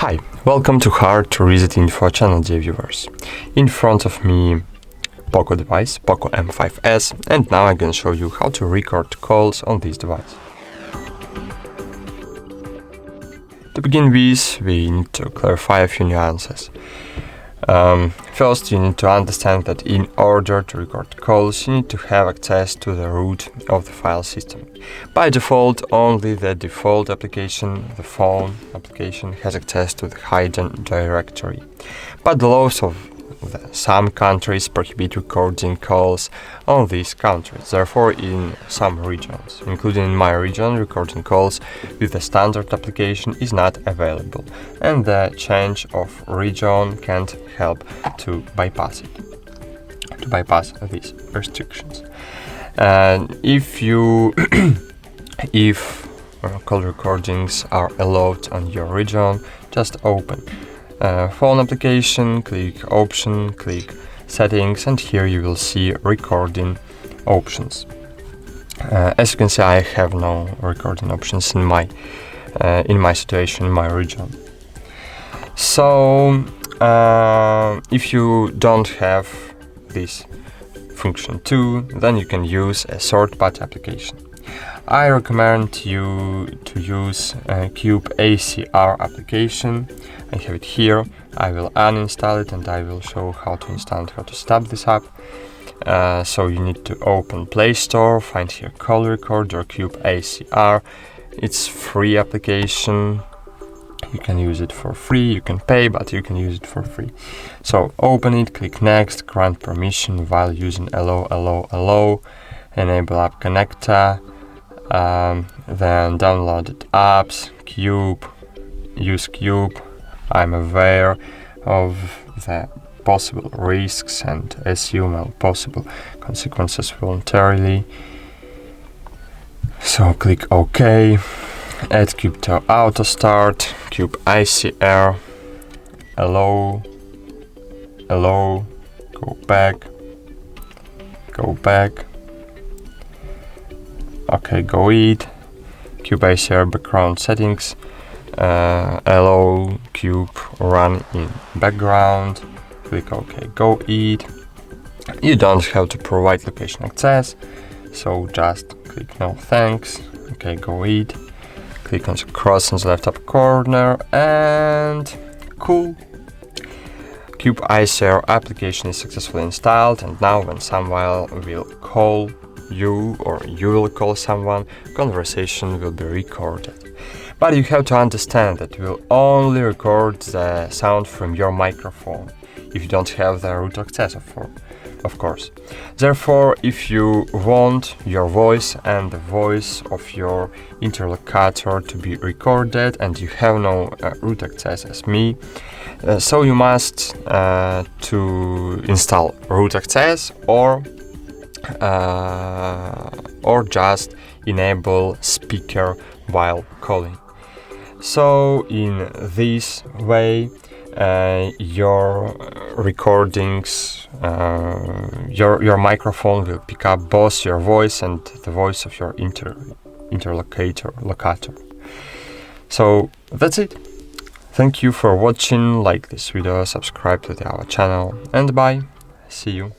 Hi, welcome to HardReset.Info channel, dear viewers. In front of me, Poco device, Poco M5s, and now I'm gonna show you how to record calls on this device. To begin with, we need to clarify a few nuances. First, you need to understand that in order to record calls, you need to have access to the root of the file system. By default, only the default application, the phone application, has access to the hidden directory. But the laws of some countries prohibit recording calls on these countries. Therefore, in some regions, including in my region, recording calls with the standard application is not available, and the change of region can't help to bypass these restrictions. And if call recordings are allowed on your region, just open phone application, click option, click settings, and here you will see recording options. As you can see, I have no recording options in my situation, in my region. So if you don't have this function too, then you can use a third-party application. I recommend you to use a Cube ACR application. I have it here. I will uninstall it and I will show how to install it, how to stop this app. So you need to open Play Store, find here Call Recorder Cube ACR. It's free application. You can use it for free, you can pay, but you can use it for free. So open it, click Next, grant permission while using allow, enable app connector, then downloaded apps, Cube, use Cube. I'm aware of the possible risks and assume all possible consequences voluntarily. So click OK, add Cube to auto start, Cube ICR, allow, go back, OK, go eat, Cube ICR background settings, allow Cube run in background, click OK, go eat. You don't have to provide location access, so just click no thanks, OK, go eat. Click on the cross on the left upper corner and cool. Cube ICR application is successfully installed, and now when someone will call you or you will call someone, conversation will be recorded. But you have to understand that it will only record the sound from your microphone if you don't have the root access, of course. Therefore, if you want your voice and the voice of your interlocutor to be recorded and you have no root access as me, so you must to install root access or just enable speaker while calling. So in this way, your recordings, your microphone will pick up both your voice and the voice of your interlocutor. So that's it. Thank you for watching. Like this video, subscribe to our channel, and bye. See you.